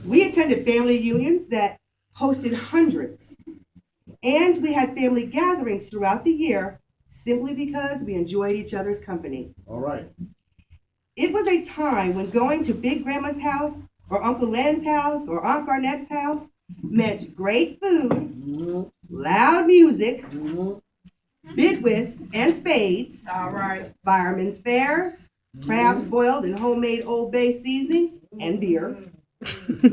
We attended family reunions that hosted hundreds, and we had family gatherings throughout the year simply because we enjoyed each other's company. All right. It was a time when going to Big Grandma's house or Uncle Len's house or Aunt Garnett's house meant great food, loud music, bid whist and spades, All right. firemen's fairs, crabs boiled in homemade Old Bay seasoning, and beer,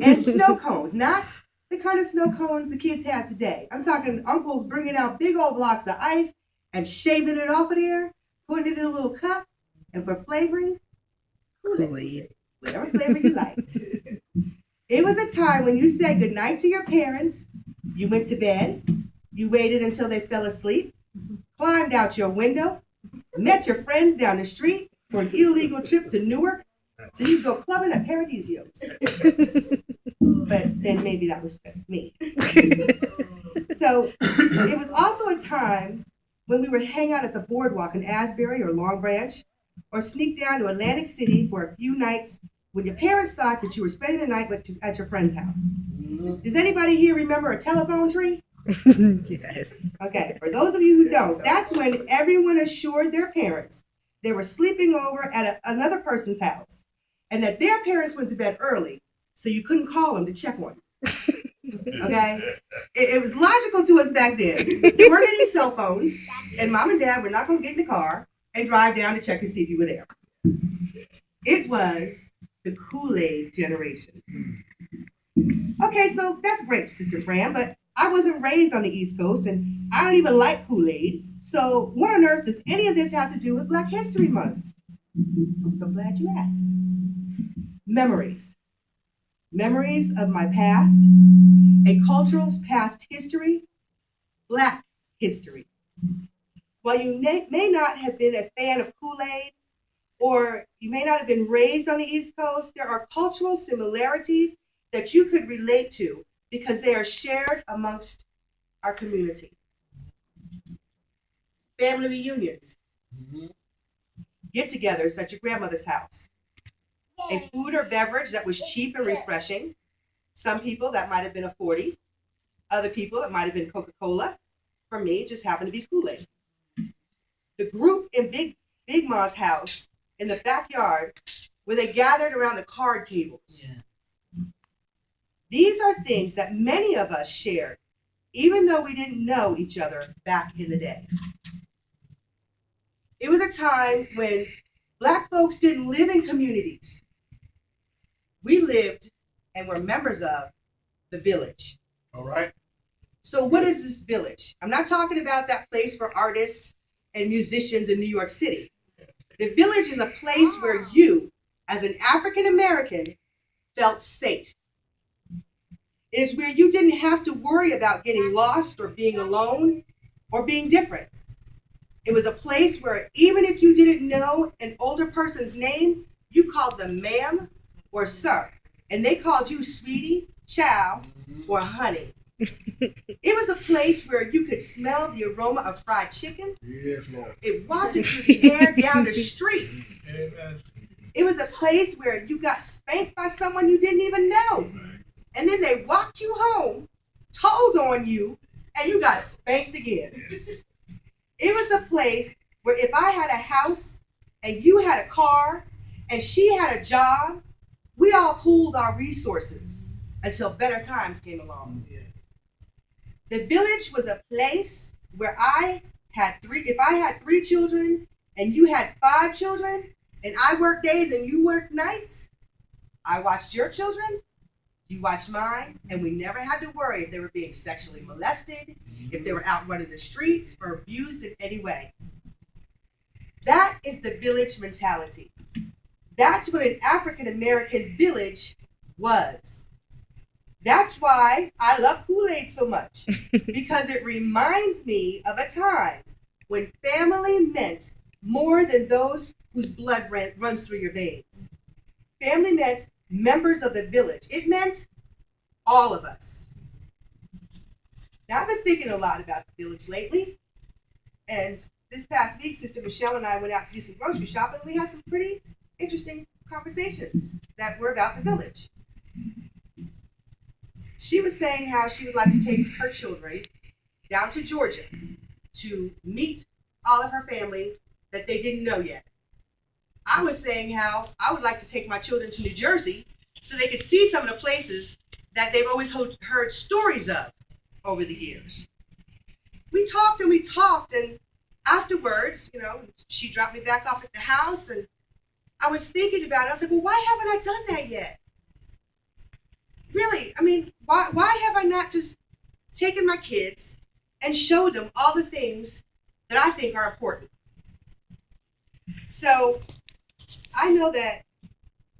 and snow cones. Not the kind of snow cones the kids have today. I'm talking uncles bringing out big old blocks of ice and shaving it off of there, putting it in a little cup, and for flavoring, Kool-Aid. Whatever flavor you liked. It was a time when you said goodnight to your parents, you went to bed, you waited until they fell asleep, climbed out your window, met your friends down the street for an illegal trip to Newark so you could go clubbing at Paradisio's. But then maybe that was just me. So it was also a time when we would hang out at the boardwalk in Asbury or Long Branch, or sneak down to Atlantic City for a few nights when your parents thought that you were spending the night at your friend's house. Does anybody here remember a telephone tree? Yes. Okay, for those of you who don't, that's when everyone assured their parents they were sleeping over at another person's house and that their parents went to bed early so you couldn't call them to check on them. Okay? It was logical to us back then. There weren't any cell phones, and mom and dad were not going to get in the car and drive down to check to see if you were there. It was the Kool-Aid generation. Okay, so that's great, Sister Fran, but I wasn't raised on the East Coast, and I don't even like Kool-Aid. So what on earth does any of this have to do with Black History Month? I'm so glad you asked. Memories. Memories of my past, a cultural's past history, Black history. While you may not have been a fan of Kool-Aid, or you may not have been raised on the East Coast, there are cultural similarities that you could relate to because they are shared amongst our community. Family reunions, get-togethers at your grandmother's house, a food or beverage that was cheap and refreshing. Some people, that might have been a 40. Other people, it might have been Coca-Cola. For me, it just happened to be Kool-Aid. The group in Big Ma's house in the backyard where they gathered around the card tables. Yeah. These are things that many of us shared, even though we didn't know each other back in the day. It was a time when Black folks didn't live in communities. We lived and were members of the village. All right. So what is this village? I'm not talking about that place for artists and musicians in New York City. The village is a place where you, as an African American, felt safe. It is where you didn't have to worry about getting lost or being alone or being different. It was a place where even if you didn't know an older person's name, you called them ma'am or sir, and they called you sweetie, chow, or honey. It was a place where you could smell the aroma of fried chicken. Yes, Lord. It wafted through the air down the street. Amen. It was a place where you got spanked by someone you didn't even know. And then they walked you home, told on you, and you got spanked again. Yes. It was a place where if I had a house and you had a car and she had a job, we all pooled our resources until better times came along. Yeah. The village was a place where if I had 3 children and you had 5 children and I worked days and you worked nights, I watched your children, you watched mine, and we never had to worry if they were being sexually molested, if they were out running the streets or abused in any way. That is the village mentality. That's what an African American village was. That's why I love Kool-Aid so much, because it reminds me of a time when family meant more than those whose blood runs through your veins. Family meant members of the village. It meant all of us. Now, I've been thinking a lot about the village lately, and this past week, Sister Michelle and I went out to do some grocery shopping, and we had some pretty interesting conversations that were about the village. She was saying how she would like to take her children down to Georgia to meet all of her family that they didn't know yet. I was saying how I would like to take my children to New Jersey so they could see some of the places that they've always heard stories of over the years. We talked, and afterwards, she dropped me back off at the house, and I was thinking about it. I was like, well, why haven't I done that yet? Really, I mean, why have I not just taken my kids and showed them all the things that I think are important? So I know that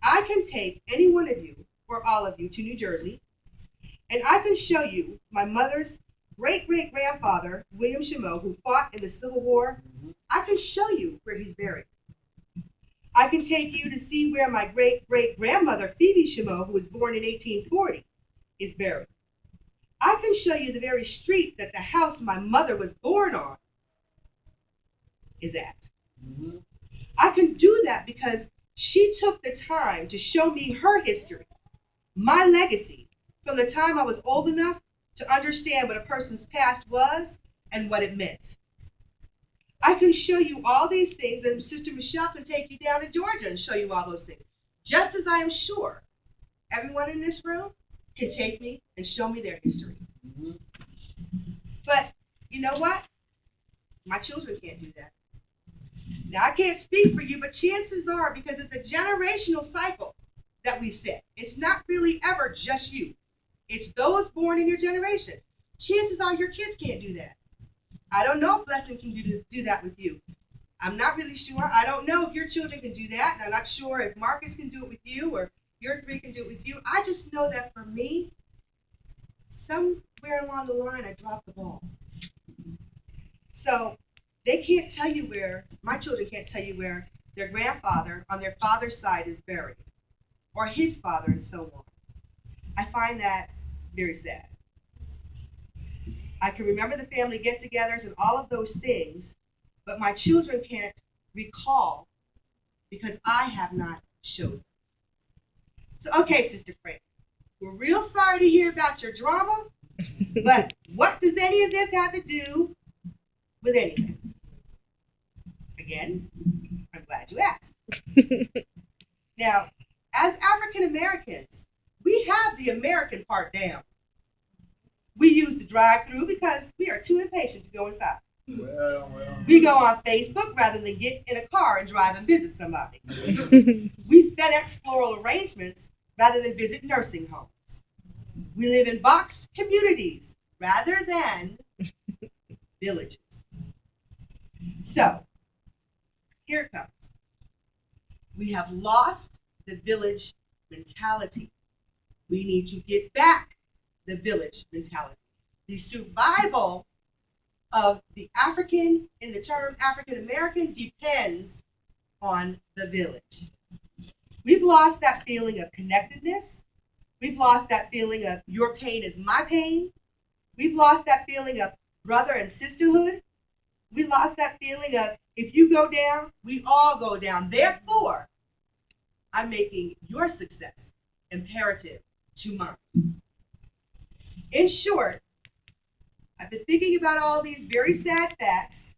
I can take any one of you or all of you to New Jersey, and I can show you my mother's great-great-grandfather, William Chameau, who fought in the Civil War. I can show you where he's buried. I can take you to see where my great-great-grandmother, Phoebe Chameau, who was born in 1840, is buried. I can show you the very street that the house my mother was born on is at. Mm-hmm. I can do that because she took the time to show me her history, my legacy, from the time I was old enough to understand what a person's past was and what it meant. I can show you all these things, and Sister Michelle can take you down to Georgia and show you all those things. Just as I am sure everyone in this room can take me and show me their history. Mm-hmm. But you know what? My children can't do that. Now, I can't speak for you, but chances are, because it's a generational cycle that we set, it's not really ever just you. It's those born in your generation. Chances are your kids can't do that. I don't know if Blessing can do that with you. I'm not really sure. I don't know if your children can do that. And I'm not sure if Marcus can do it with you or your three can do it with you. I just know that for me, somewhere along the line, I dropped the ball. So they can't tell you where, my children can't tell you where their grandfather on their father's side is buried, or his father, and so on. I find that very sad. I can remember the family get-togethers and all of those things, but my children can't recall because I have not showed them. So, okay, Sister Frank, we're real sorry to hear about your drama, but what does any of this have to do with anything? Again, I'm glad you asked. Now, as African Americans, we have the American part down. We use the drive-through because we are too impatient to go inside. Well. We go on Facebook rather than get in a car and drive and visit somebody. We FedEx floral arrangements rather than visit nursing homes. We live in boxed communities rather than villages. So, here it comes. We have lost the village mentality. We need to get back the village mentality. The survival of the African, in the term African American, depends on the village. We've lost that feeling of connectedness. We've lost that feeling of your pain is my pain. We've lost that feeling of brother and sisterhood. We lost that feeling of if you go down, we all go down. Therefore, I'm making your success imperative to mine. In short, I've been thinking about all these very sad facts,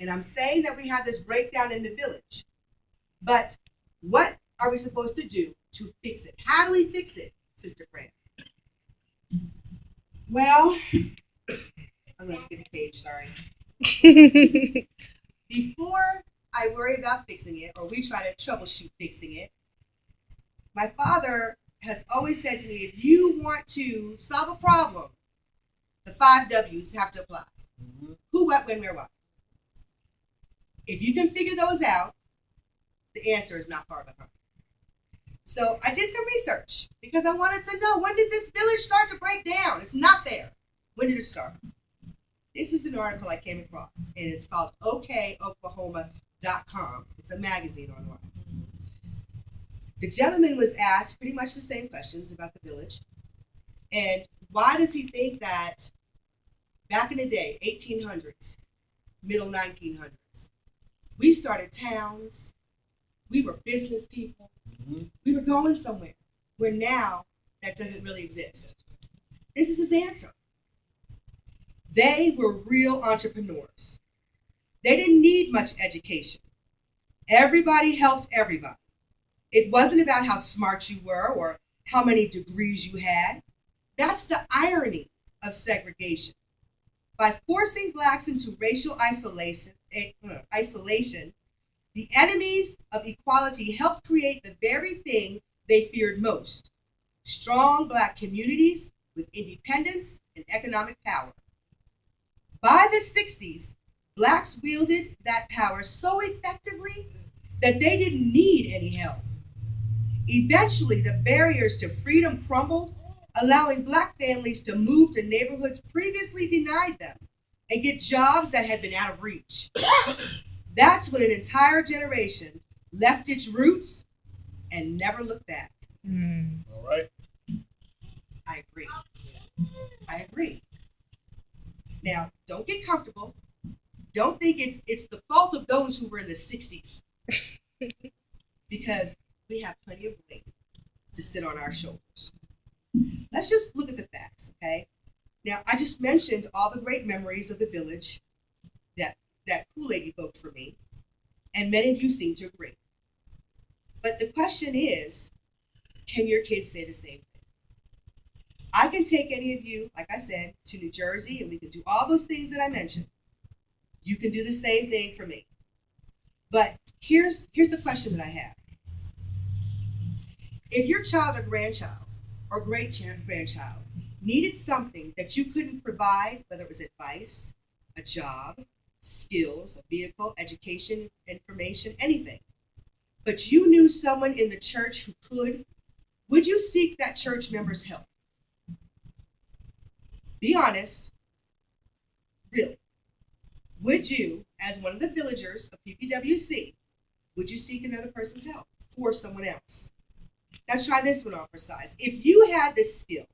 and I'm saying that we have this breakdown in the village. But what are we supposed to do to fix it? How do we fix it, Sister Fran? Well, I'm going to skip a page, sorry. Before I worry about fixing it, or we try to troubleshoot fixing it, my father has always said to me, if you want to solve a problem, the 5 W's have to apply. Mm-hmm. Who, what, when, where, what. If you can figure those out, the answer is not far behind. So I did some research because I wanted to know, when did this village start to break down? It's not there. When did it start? This is an article I came across, and it's called OKOklahoma.com. It's a magazine online. The gentleman was asked pretty much the same questions about the village. And why does he think that back in the day, 1800s, middle 1900s, we started towns, we were business people, we were going somewhere, where now that doesn't really exist. This is his answer. They were real entrepreneurs. They didn't need much education. Everybody helped everybody. It wasn't about how smart you were or how many degrees you had. That's the irony of segregation. By forcing blacks into racial isolation, the enemies of equality helped create the very thing they feared most: strong black communities with independence and economic power. By the 60s, blacks wielded that power so effectively that they didn't need any help. Eventually, the barriers to freedom crumbled, allowing black families to move to neighborhoods previously denied them and get jobs that had been out of reach. That's when an entire generation left its roots and never looked back. All right. I agree. I agree. Now, don't get comfortable. Don't think it's the fault of those who were in the 60s. Because we have plenty of weight to sit on our shoulders. Let's just look at the facts, okay? Now, I just mentioned all the great memories of the village that Kool-Aid evoked for me, and many of you seem to agree. But the question is, can your kids say the same thing? I can take any of you, like I said, to New Jersey, and we can do all those things that I mentioned. You can do the same thing for me. But here's the question that I have. If your child or grandchild or great-grandchild needed something that you couldn't provide, whether it was advice, a job, skills, a vehicle, education, information, anything, but you knew someone in the church who could, would you seek that church member's help? Be honest. Really. Would you, as one of the villagers of PPWC, would you seek another person's help for someone else? Now try this one on for size. If you had this skill,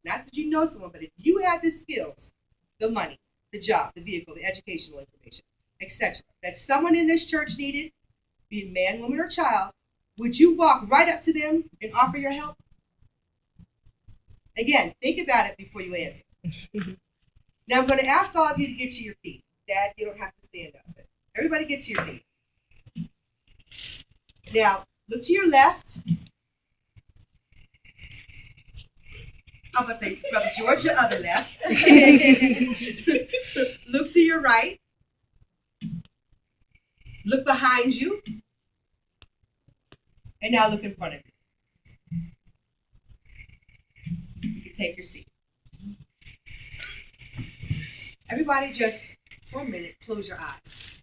not that you know someone, but if you had the skills, the money, the job, the vehicle, the educational information, etc., that someone in this church needed, be it man, woman, or child, would you walk right up to them and offer your help? Again, think about it before you answer. Now I'm going to ask all of you to get to your feet. Dad, you don't have to stand up. But everybody get to your feet. Now, look to your left. I'm going to say, Brother George, your other left. Look to your right. Look behind you. And now look in front of you. You can take your seat. Everybody just, for a minute, close your eyes.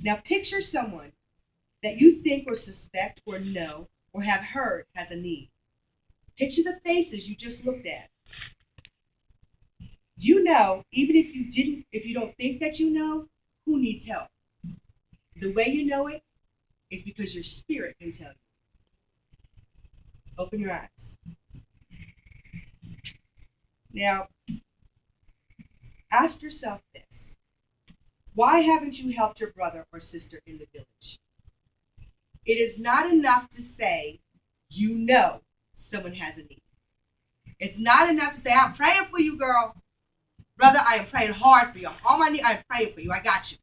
Now picture someone that you think or suspect or know or have heard has a need. Picture the faces you just looked at. You know, even if you don't think that you know, who needs help. The way you know it is because your spirit can tell you. Open your eyes. Now, ask yourself this. Why haven't you helped your brother or sister in the village? It is not enough to say you know someone has a need. It's not enough to say, I'm praying for you, girl. Brother, I am praying hard for you. All my need, I'm praying for you. I got you.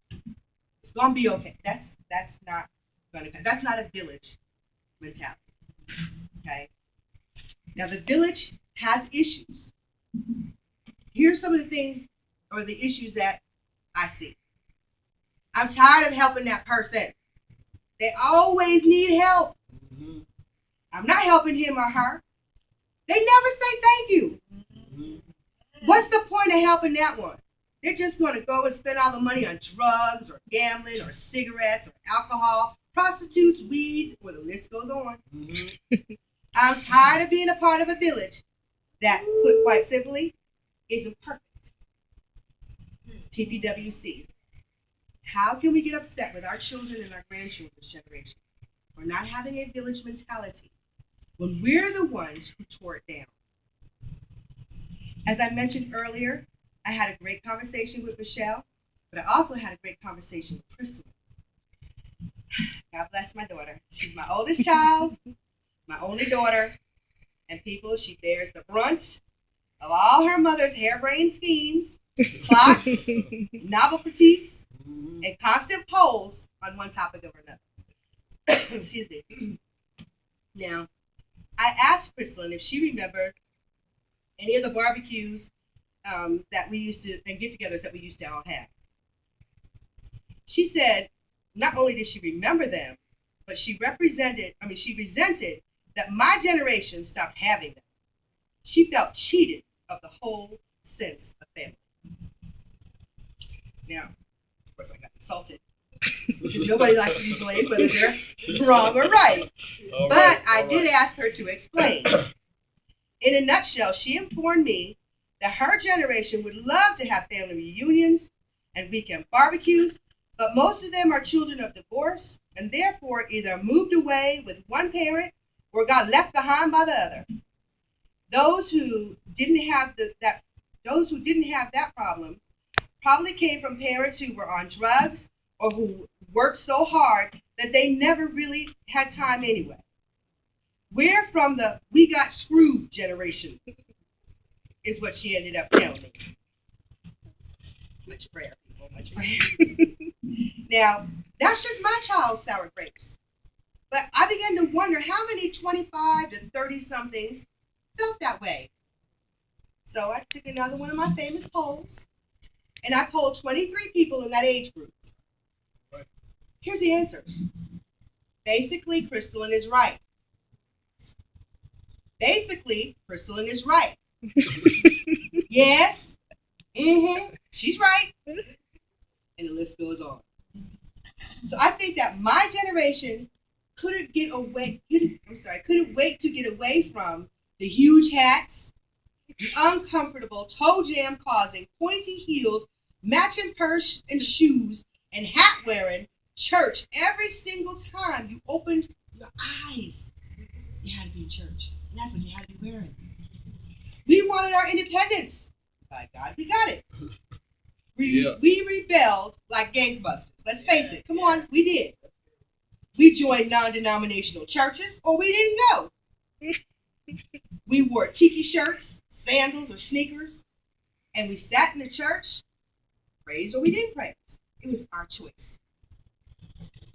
It's going to be okay. That's not going to, that's not a village mentality. Okay? Now, the village has issues. Here's some of the things or the issues that I see. I'm tired of helping that person. They always need help. I'm not helping him or her. They never say thank you. What's the point of helping that one? They're just going to go and spend all the money on drugs or gambling or cigarettes or alcohol, prostitutes, weeds, or the list goes on. I'm tired of being a part of a village that, put quite simply, isn't perfect. PPWC. How can we get upset with our children and our grandchildren's generation for not having a village mentality when we're the ones who tore it down? As I mentioned earlier, I had a great conversation with Michelle, but I also had a great conversation with Crystal. God bless my daughter. She's my oldest child, my only daughter, And people, she bears the brunt of all her mother's harebrained schemes, plots, novel critiques, and constant polls on one topic or another. Excuse me. Now, I asked Crystalline if she remembered any of the barbecues that we used to, and get-togethers that we used to all have. She said not only did she remember them, but she resented that my generation stopped having them. She felt cheated of the whole sense of family. Now, of course, I got insulted because nobody likes to be blamed whether they're wrong or right. But I did ask her to explain. In a nutshell, she informed me that her generation would love to have family reunions and weekend barbecues, but most of them are children of divorce and therefore either moved away with one parent or got left behind by the other. Those who didn't have that problem probably came from parents who were on drugs or who worked so hard that they never really had time anyway. We're from the we got screwed generation, is what she ended up telling me. Much prayer, people, much prayer. Now, that's just my child's sour grapes. But I began to wonder how many 25 to 30-somethings felt that way. So I took another one of my famous polls, and I polled 23 people in that age group. Here's the answers. Basically, Crystalline is right. Yes. She's right. And the list goes on. So I think that my generation couldn't wait to get away from the huge hats, the uncomfortable toe jam causing pointy heels, matching purse and shoes, and hat wearing church every single time you opened your eyes. You had to be in church, and that's what you had to be wearing. We wanted our independence. By God, we got it. We rebelled like gangbusters. Let's face it. Come on, we did. We joined non-denominational churches, or we didn't go. We wore tiki shirts, sandals, or sneakers, and we sat in the church, praised or we didn't praise. It was our choice.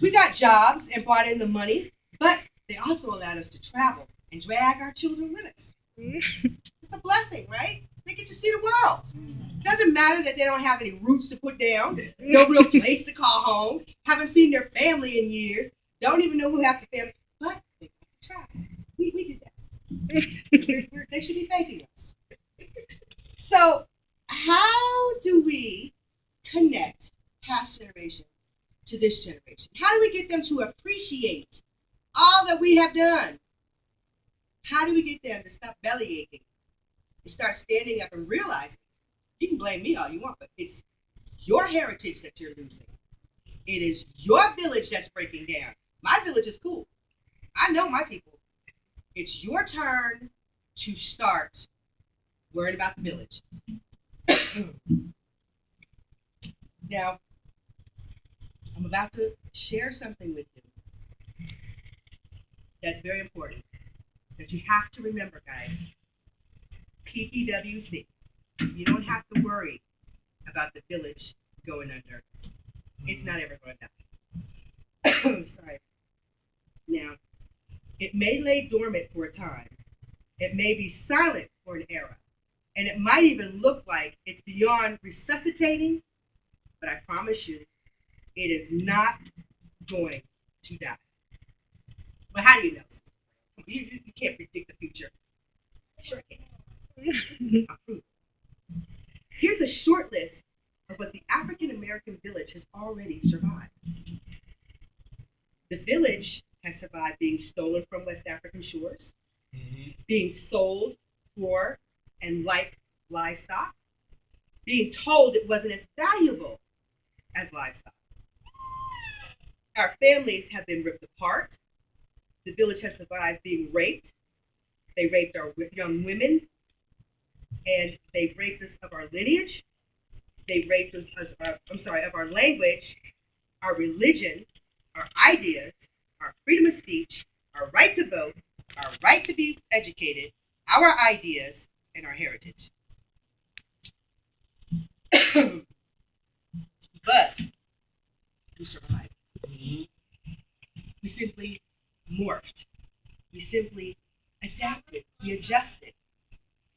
We got jobs and brought in the money, but they also allowed us to travel and drag our children with us. It's a blessing, right? They get to see the world. Doesn't matter that they don't have any roots to put down, no real place to call home, haven't seen their family in years, don't even know who half the family, but they got to travel. We did that. They should be thanking us. So, how do we connect past generation to this generation? How do we get them to appreciate all that we have done? How do we get them to stop belly aching and start standing up and realizing, you can blame me all you want, but it's your heritage that you're losing. It is your village that's breaking down. My village is cool. I know my people. It's your turn to start worrying about the village. Now, I'm about to share something with you that's very important that you have to remember, guys. PPWC. You don't have to worry about the village going under. It's not ever going down. Sorry. Now, it may lay dormant for a time. It may be silent for an era. And it might even look like it's beyond resuscitating. But I promise you, it is not going to die. Well, how do you know? You can't predict the future. Sure I can. I'll prove it. Here's a short list of what the African American village has already survived. The village has survived being stolen from West African shores, being sold for and like livestock, being told it wasn't as valuable as livestock. Our families have been ripped apart. The village has survived being raped. They raped our young women, and they've raped us of our lineage. They've raped us of our language, our religion, our ideas, our freedom of speech, our right to vote, our right to be educated, our ideas, and our heritage. But we survived. We simply morphed. We simply adapted. We adjusted.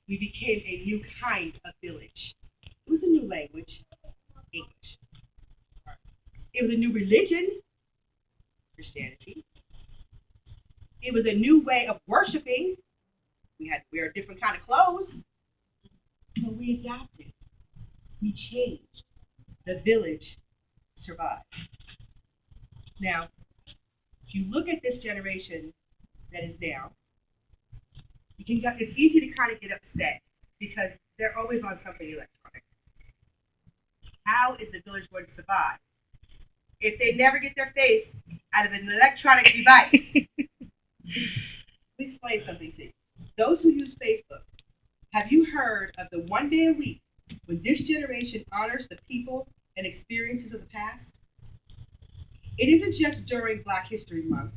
We became a new kind of village. It was a new language, English. It was a new religion, Christianity. It was a new way of worshiping. We had to wear a different kind of clothes. But we adapted. We changed. The village survived. Now, if you look at this generation that is now, it's easy to kind of get upset because they're always on something electronic. How is the village going to survive if they never get their face out of an electronic device? Let me explain something to you. Those who use Facebook, have you heard of the one day a week when this generation honors the people and experiences of the past? It isn't just during Black History Month.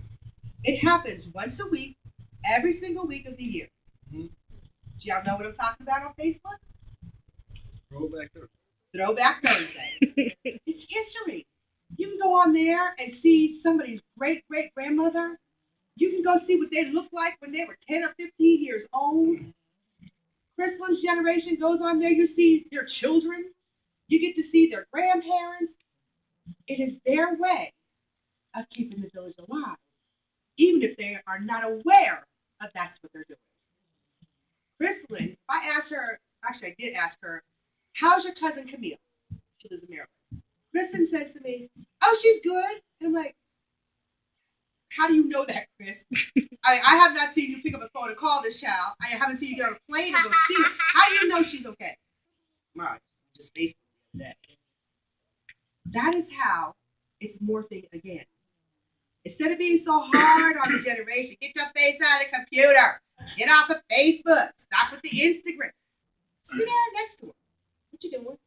It happens once a week, every single week of the year. Mm-hmm. Do y'all know what I'm talking about on Facebook? Throwback Thursday. Throwback Thursday. It's history. You can go on there and see somebody's great-great-grandmother. You can go see what they looked like when they were 10 or 15 years old. Christlin's generation goes on there. You see their children. You get to see their grandparents. It is their way of keeping the village alive, even if they are not aware of that's what they're doing. Chrislin, if I asked her, actually I did ask her, how's your cousin Camille? She lives in Maryland. Kristen says to me, oh, she's good. And I'm like, how do you know that, Chris? I have not seen you pick up a phone and call this child. I haven't seen you get on a plane and go see her. How do you know she's okay? Right, just Facebook that. That is how it's morphing again. Instead of being so hard on the generation, get your face out of the computer. Get off of Facebook. Stop with the Instagram. Sit down next to her. What you doing?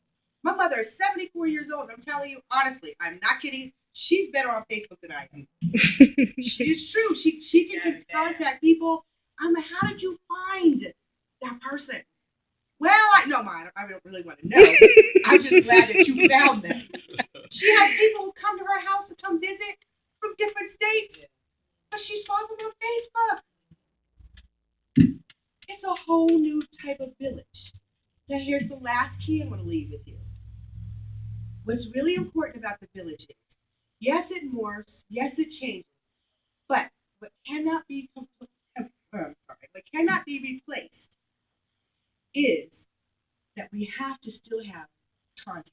My mother is 74 years old. And I'm telling you, honestly, I'm not kidding. She's better on Facebook than I am. It's true. She can contact people. I'm like, how did you find that person? Well, I don't really want to know. I'm just glad that you found them. She has people who come to her house to come visit from different states. But she saw them on Facebook. It's a whole new type of village. Now, here's the last key I want to leave with you. What's really important about the village is, yes, it morphs, yes, it changes, but what cannot be replaced is that we have to still have contact.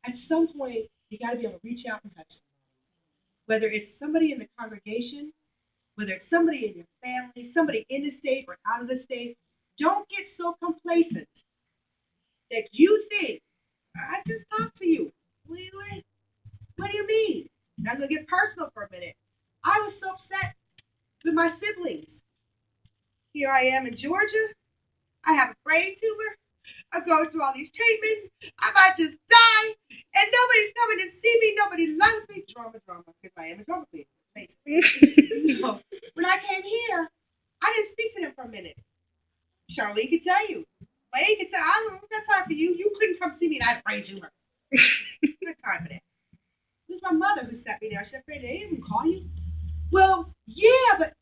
At some point, you got to be able to reach out and touch somebody. Whether it's somebody in the congregation, whether it's somebody in your family, somebody in the state or out of the state, don't get so complacent that you think, I just talked to you. What do you mean? And I'm going to get personal for a minute. I was so upset with my siblings. Here I am in Georgia. I have a brain tumor. I'm going through all these treatments. I might just die. And nobody's coming to see me. Nobody loves me. Drama, because I am a drama queen. So, when I came here, I didn't speak to them for a minute. Charlene could tell you. Wade could tell you. I don't got time for you. You couldn't come see me and I had a brain tumor. I don't have time for that. It was my mother who sat me there. She said, Freddie, they didn't even call you? Well, yeah, but...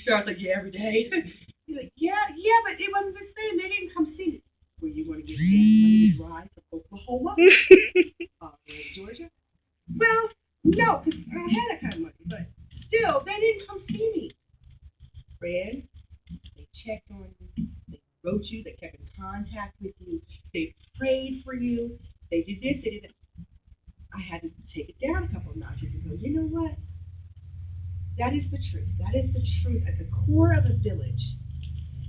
Charles like, yeah, every day. He's like, yeah, but it wasn't the same. They didn't come see me. Were you going to give me money to drive to Oklahoma? Georgia? Well, no, because I don't have that kind of money. But still, they didn't come see me. Fred, they checked on you. They wrote you. They kept in contact with you. They prayed for you. They did this, they did that. I had to take it down a couple of notches and go, you know what? That is the truth. That is the truth at the core of a village.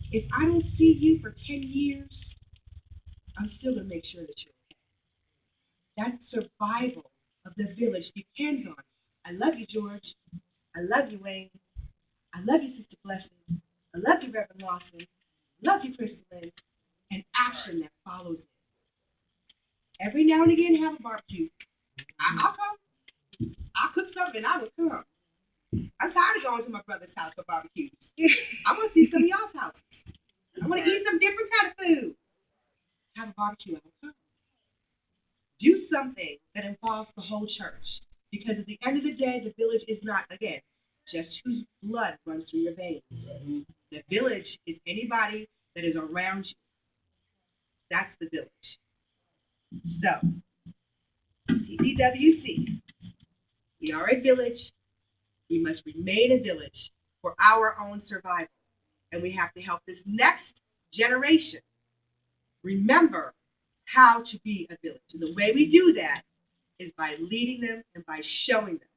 If I don't see you for 10 years, I'm still going to make sure that you're okay. That survival of the village depends on, I love you, George. I love you, Wayne. I love you, Sister Blessing. I love you, Reverend Lawson. I love you, Crystalline. And action that follows it. Every now and again, have a barbecue. I'll come. I'll cook something and I will come. I'm tired of going to my brother's house for barbecues. I want to see some of y'all's houses. I want to eat some different kind of food. Have a barbecue at home. Do something that involves the whole church. Because at the end of the day, the village is not, again, just whose blood runs through your veins. The village is anybody that is around you. That's the village. So, PPWC, we are a village. We must remain a village for our own survival. And we have to help this next generation remember how to be a village. And the way we do that is by leading them and by showing them.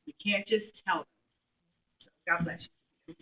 We can't just tell them. So God bless you.